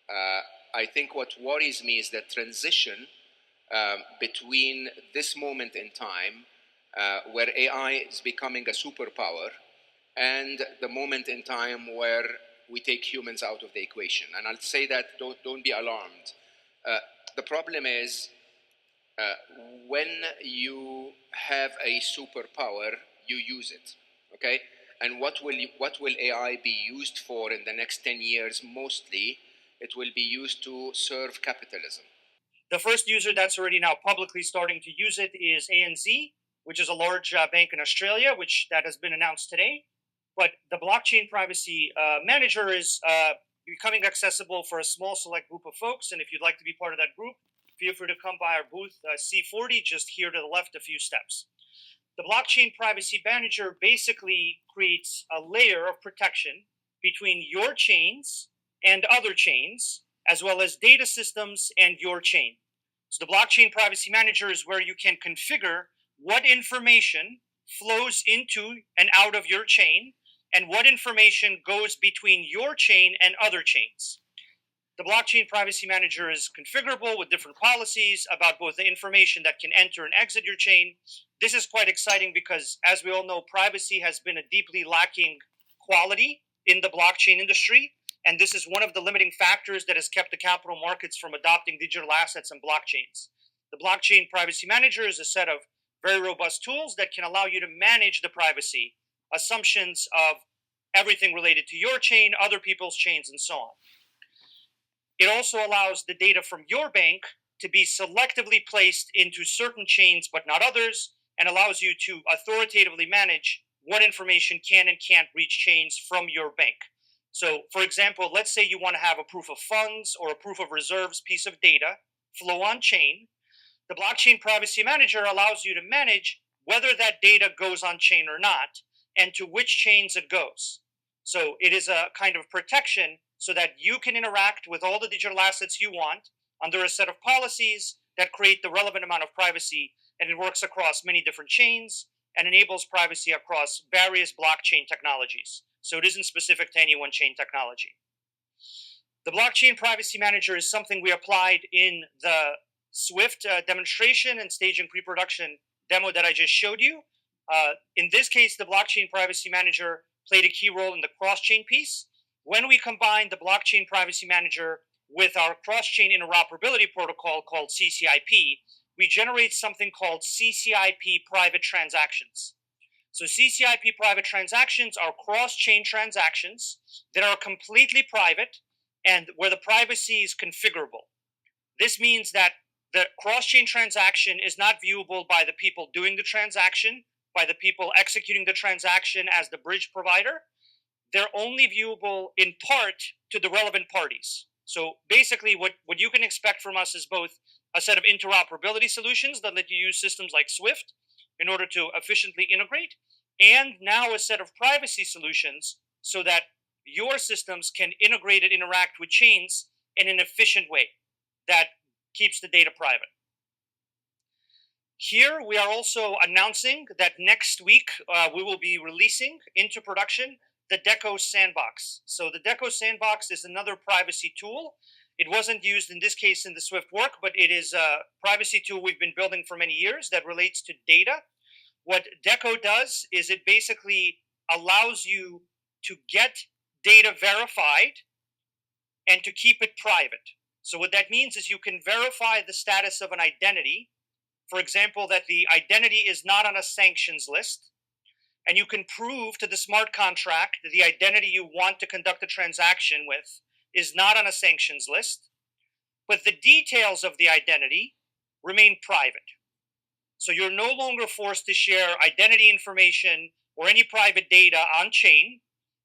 I think what worries me is the transition between this moment in time, where AI is becoming a superpower, and the moment in time where we take humans out of the equation. And I'll say that don't be alarmed. The problem is when you have a superpower, you use it. Okay, and what will AI be used for in the next 10 years? Mostly, it will be used to serve capitalism. The first user that's already now publicly starting to use it is ANZ, which is a large bank in Australia, that has been announced today. But the blockchain privacy manager is becoming accessible for a small select group of folks. And if you'd like to be part of that group, feel free to come by our booth C40, just here to the left a few steps. The blockchain privacy manager basically creates a layer of protection between your chains and other chains, as well as data systems and your chain. So the blockchain privacy manager is where you can configure what information flows into and out of your chain and what information goes between your chain and other chains. The blockchain privacy manager is configurable with different policies about both the information that can enter and exit your chain. This is quite exciting because, as we all know, privacy has been a deeply lacking quality in the blockchain industry. And this is one of the limiting factors that has kept the capital markets from adopting digital assets and blockchains. The blockchain privacy manager is a set of very robust tools that can allow you to manage the privacy assumptions of everything related to your chain, other people's chains, and so on. It also allows the data from your bank to be selectively placed into certain chains but not others, and allows you to authoritatively manage what information can and can't reach chains from your bank. So, for example, let's say you want to have a proof of funds or a proof of reserves piece of data flow on chain. The blockchain privacy manager allows you to manage whether that data goes on chain or not, and to which chains it goes. So it is a kind of protection so that you can interact with all the digital assets you want under a set of policies that create the relevant amount of privacy, and it works across many different chains and enables privacy across various blockchain technologies. So it isn't specific to any one chain technology. The blockchain privacy manager is something we applied in the Swift demonstration and staging pre-production demo that I just showed you. In this case, the blockchain privacy manager played a key role in the cross-chain piece. When we combine the blockchain privacy manager with our cross-chain interoperability protocol called CCIP, we generate something called CCIP private transactions. So CCIP private transactions are cross-chain transactions that are completely private and where the privacy is configurable. This means that the cross-chain transaction is not viewable by the people doing the transaction, by the people executing the transaction as the bridge provider. They're only viewable in part to the relevant parties. So basically what you can expect from us is both a set of interoperability solutions that let you use systems like Swift in order to efficiently integrate, and now a set of privacy solutions so that your systems can integrate and interact with chains in an efficient way that keeps the data private. Here we are also announcing that next week we will be releasing into production the Deco sandbox. So the Deco sandbox is another privacy tool. It wasn't used in this case in the Swift work, but it is a privacy tool we've been building for many years that relates to data. What Deco does is it basically allows you to get data verified and to keep it private. So what that means is you can verify the status of an identity. For example, that the identity is not on a sanctions list. And you can prove to the smart contract that the identity you want to conduct a transaction with is not on a sanctions list, but the details of the identity remain private. So you're no longer forced to share identity information or any private data on chain.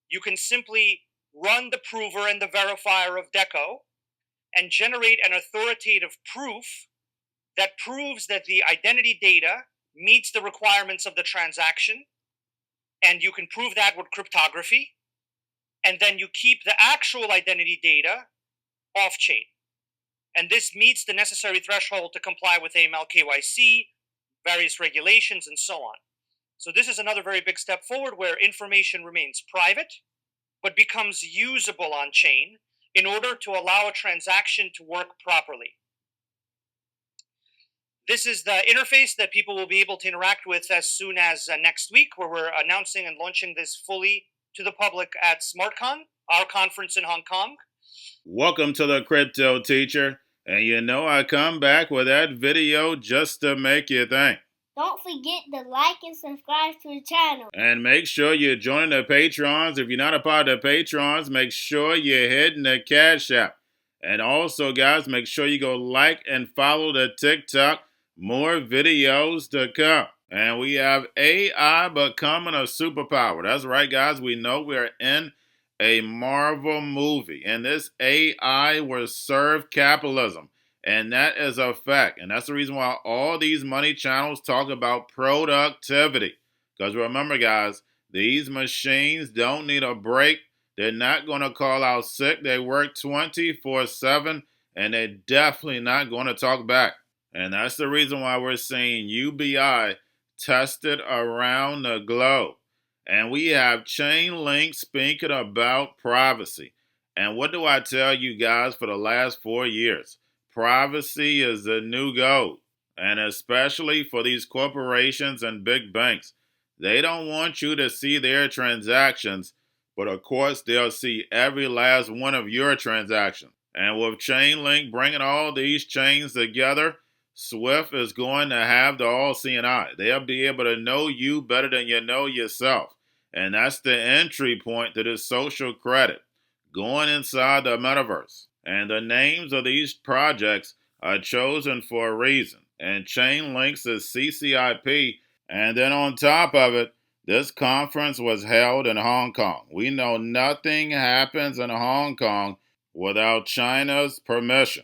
You can simply run the prover and the verifier of Deco and generate an authoritative proof that proves that the identity data meets the requirements of the transaction. And you can prove that with cryptography. And then you keep the actual identity data off-chain. And this meets the necessary threshold to comply with AML KYC, various regulations, and so on. So this is another very big step forward where information remains private, but becomes usable on-chain. in order to allow a transaction to work properly. This is the interface that people will be able to interact with as soon as next week, where we're announcing and launching this fully to the public at SmartCon, our conference in Hong Kong. Welcome to the Crypto Teacher, and you know I come back with that video just to make you think. Don't forget to like and subscribe to the channel. And make sure you're joining the Patrons. If you're not a part of the Patrons, make sure you're hitting the Cash App. And also, guys, make sure you go like and follow the TikTok. More videos to come. And we have AI becoming a superpower. That's right, guys. We know we're in a Marvel movie. And this AI will serve capitalism. And that is a fact. And that's the reason why all these money channels talk about productivity. Because remember, guys, these machines don't need a break. They're not going to call out sick. They work 24/7. And they're definitely not going to talk back. And that's the reason why we're seeing UBI tested around the globe. And we have Chainlink speaking about privacy. And what do I tell you guys for the last 4 years? Privacy is the new gold. And especially for these corporations and big banks. They don't want you to see their transactions, but of course they'll see every last one of your transactions. And with Chainlink bringing all these chains together, Swift is going to have the all-seeing eye. They'll be able to know you better than you know yourself. And that's the entry point to this social credit, going inside the metaverse. And the names of these projects are chosen for a reason. And Chainlink's is CCIP. And then on top of it, this conference was held in Hong Kong. We know nothing happens in Hong Kong without China's permission.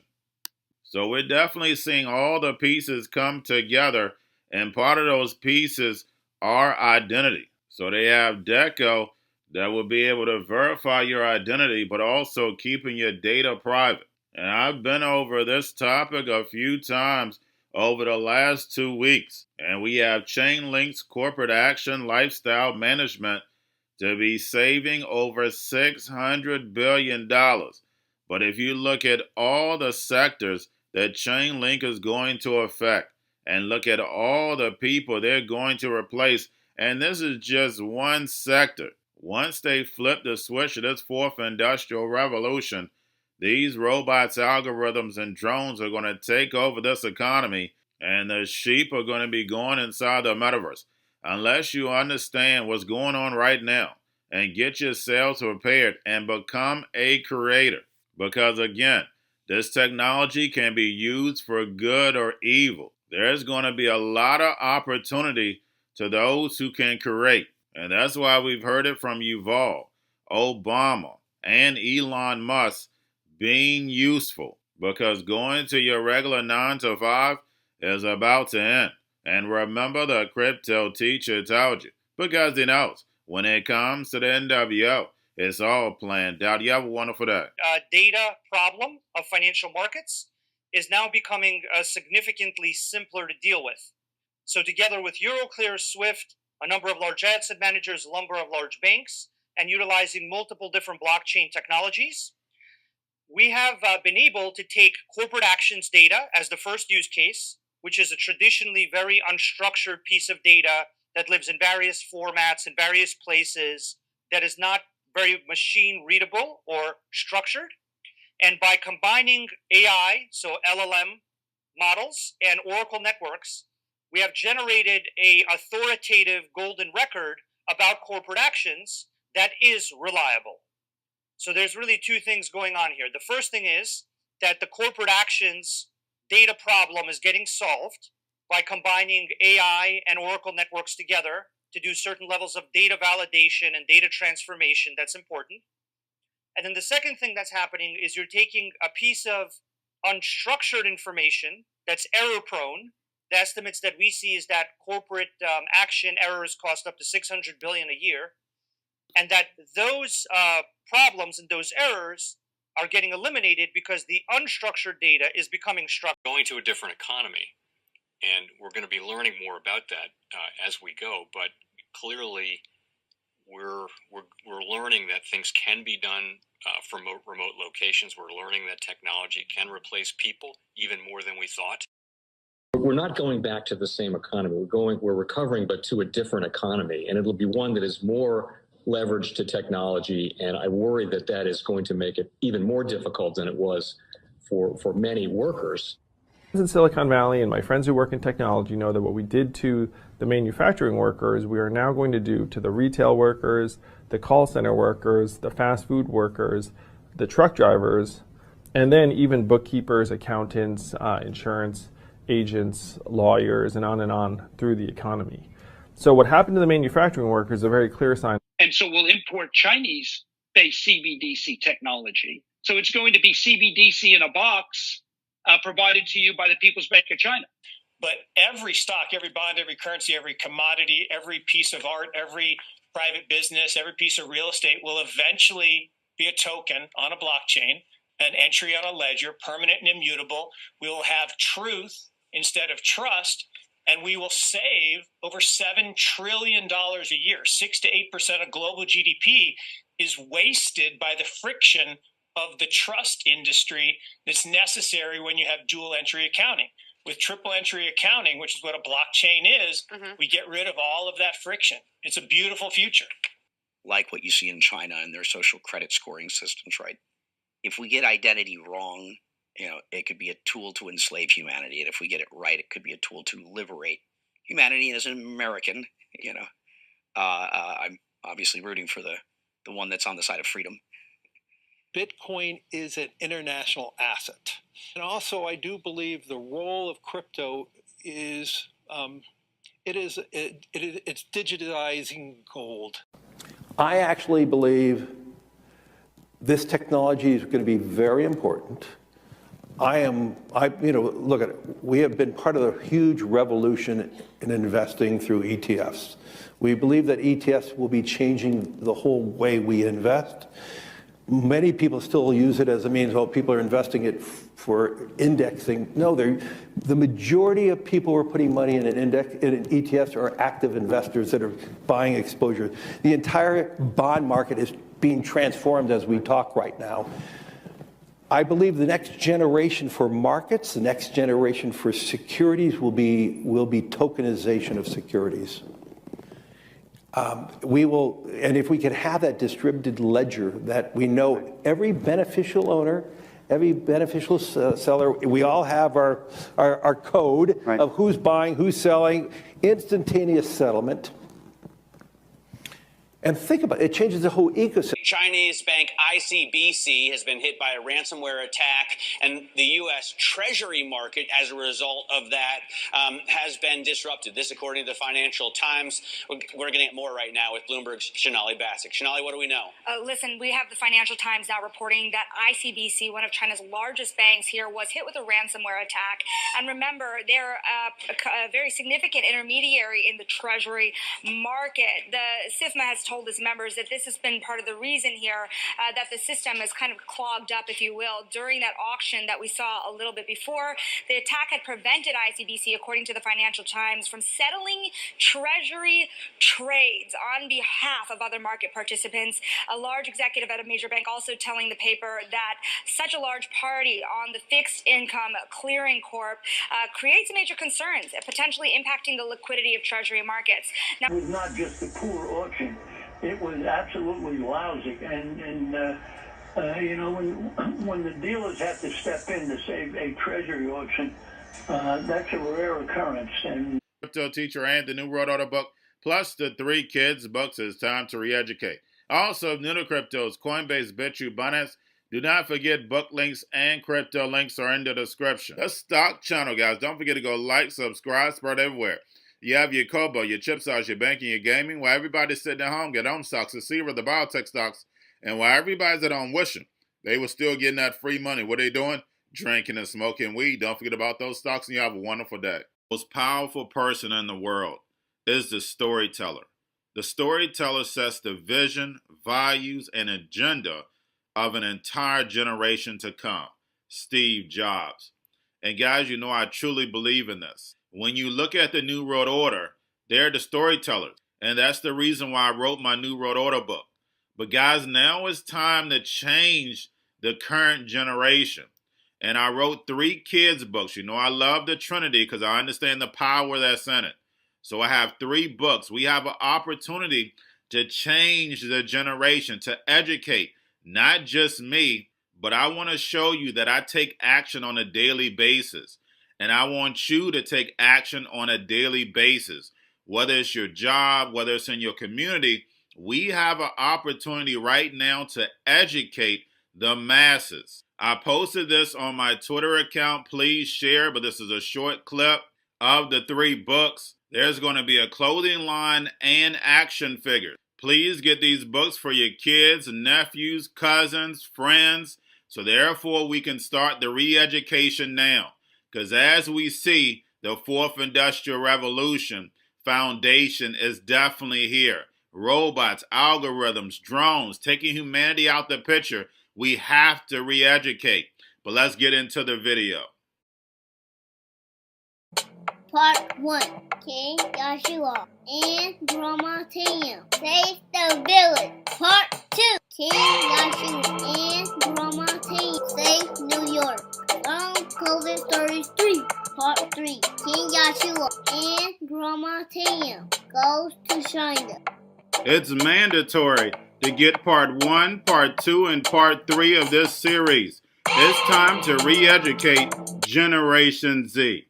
So we're definitely seeing all the pieces come together, and part of those pieces are identity. So they have Deco that will be able to verify your identity, but also keeping your data private. And I've been over this topic a few times over the last 2 weeks. And we have Chainlink's corporate action lifestyle management to be saving over $600 billion. But if you look at all the sectors that Chainlink is going to affect, and look at all the people they're going to replace, and this is just one sector. Once they flip the switch to this fourth industrial revolution, these robots, algorithms, and drones are going to take over this economy, and the sheep are going to be going inside the metaverse. Unless you understand what's going on right now and get yourselves prepared and become a creator. Because again, this technology can be used for good or evil. There's going to be a lot of opportunity to those who can create. And that's why we've heard it from Yuval, Obama, and Elon Musk being useful. Because going to your regular 9 to 5 is about to end. And remember, the Crypto Teacher told you. Because he knows when it comes to the NWO, it's all planned out. You have a wonderful day. Data problem of financial markets is now becoming significantly simpler to deal with. So together with Euroclear, Swift, a number of large asset managers, a number of large banks, and utilizing multiple different blockchain technologies, we have been able to take corporate actions data as the first use case, which is a traditionally very unstructured piece of data that lives in various formats in various places, that is not very machine readable or structured. And by combining AI, so LLM models, and Oracle networks, we have generated a authoritative golden record about corporate actions that is reliable. So there's really two things going on here. The first thing is that the corporate actions data problem is getting solved by combining AI and Oracle networks together to do certain levels of data validation and data transformation that's important. And then the second thing that's happening is you're taking a piece of unstructured information that's error prone. The estimates that we see is that corporate action errors cost up to $600 billion a year, and that those problems and those errors are getting eliminated because the unstructured data is becoming structured. Going to a different economy, and we're going to be learning more about that as we go. But clearly, we're learning that things can be done from remote locations. We're learning that technology can replace people even more than we thought. We're not going back to the same economy. We're recovering, but to a different economy, and it'll be one that is more leveraged to technology. And I worry that that is going to make it even more difficult than it was for many workers. In Silicon Valley, and my friends who work in technology know that what we did to the manufacturing workers, we are now going to do to the retail workers, the call center workers, the fast food workers, the truck drivers, and then even bookkeepers, accountants, insurance agents, lawyers, and on through the economy. So what happened to the manufacturing workers is a very clear sign. And so we'll import Chinese-based CBDC technology. So it's going to be CBDC in a box provided to you by the People's Bank of China. But every stock, every bond, every currency, every commodity, every piece of art, every private business, every piece of real estate will eventually be a token on a blockchain, an entry on a ledger, permanent and immutable. We will have truth instead of trust, and we will save over $7 trillion a year. 6 to 8% of global GDP is wasted by the friction of the trust industry that's necessary when you have dual entry accounting. With triple entry accounting, which is what a blockchain is, we get rid of all of that friction. It's a beautiful future. Like what you see in China and their social credit scoring systems, right? If we get identity wrong, it could be a tool to enslave humanity. And if we get it right, it could be a tool to liberate humanity. And as an American, I'm obviously rooting for the one that's on the side of freedom. Bitcoin is an international asset. And also, I do believe the role of crypto is, it's digitizing gold. I actually believe this technology is going to be very important. Look at it. We have been part of the huge revolution in investing through ETFs. We believe that ETFs will be changing the whole way we invest. Many people still use it as a means, people are investing it for indexing. No, the majority of people who are putting money in in ETFs are active investors that are buying exposure. The entire bond market is being transformed as we talk right now. I believe the next generation for markets, the next generation for securities will be tokenization of securities. And if we could have that distributed ledger that we know every beneficial owner, every beneficial seller, we all have our code of who's buying, who's selling, instantaneous settlement. And think about it, it changes the whole ecosystem. Chinese bank ICBC has been hit by a ransomware attack, and the U.S. Treasury market, as a result of that, has been disrupted. This, according to the Financial Times. We're getting more right now with Bloomberg's Sonali Basak. Sonali, what do we know? Listen, we have the Financial Times now reporting that ICBC, one of China's largest banks here, was hit with a ransomware attack. And remember, they're a very significant intermediary in the Treasury market. The SIFMA has told its members that this has been part of the reason here that the system is kind of clogged up, if you will, during that auction that we saw a little bit before. The attack had prevented ICBC, according to the Financial Times, from settling Treasury trades on behalf of other market participants. A large executive at a major bank also telling the paper that such a large party on the fixed income clearing corp creates major concerns, potentially impacting the liquidity of Treasury markets. Now, it was not just a poor auction. It was absolutely lousy, and when the dealers have to step in to save a treasury auction, that's a rare occurrence. And Cryptoteacher and the New World Order book, plus the 3 kids books. It's time to re-educate. Also, new to cryptos, Coinbase, Bitrue, Binance. Do not forget book links and crypto links are in the description. The stock channel, guys. Don't forget to go like, subscribe, spread everywhere. You have your Kobo, your chip stocks, your banking, your gaming. While everybody's sitting at home, get home stocks, the Seaver, the biotech stocks. And while everybody's at home wishing, they were still getting that free money. What are they doing? Drinking and smoking weed. Don't forget about those stocks, and you have a wonderful day. The most powerful person in the world is the storyteller. The storyteller sets the vision, values, and agenda of an entire generation to come. Steve Jobs. And guys, I truly believe in this. When you look at the New World Order, they're the storytellers. And that's the reason why I wrote my New World Order book. But guys, now it's time to change the current generation. And I wrote 3 kids books. You know, I love the Trinity because I understand the power that's in it. So I have 3 books. We have an opportunity to change the generation, to educate, not just me, but I want to show you that I take action on a daily basis. And I want you to take action on a daily basis. Whether it's your job, whether it's in your community, we have an opportunity right now to educate the masses. I posted this on my Twitter account. Please share, but this is a short clip of the 3 books. There's going to be a clothing line and action figures. Please get these books for your kids, nephews, cousins, friends, so therefore we can start the re-education now. Because as we see, the 4th Industrial Revolution foundation is definitely here. Robots, algorithms, drones, taking humanity out the picture. We have to re-educate. But let's get into the video. Part 1. King Joshua and Grandma Tam save the village. Part 2. King Joshua and Grandma Tam save New York from COVID Stories 3. Part 3. King Joshua and Grandma Tam goes to China. It's mandatory to get part 1, part 2, and part 3 of this series. It's time to re-educate Generation Z.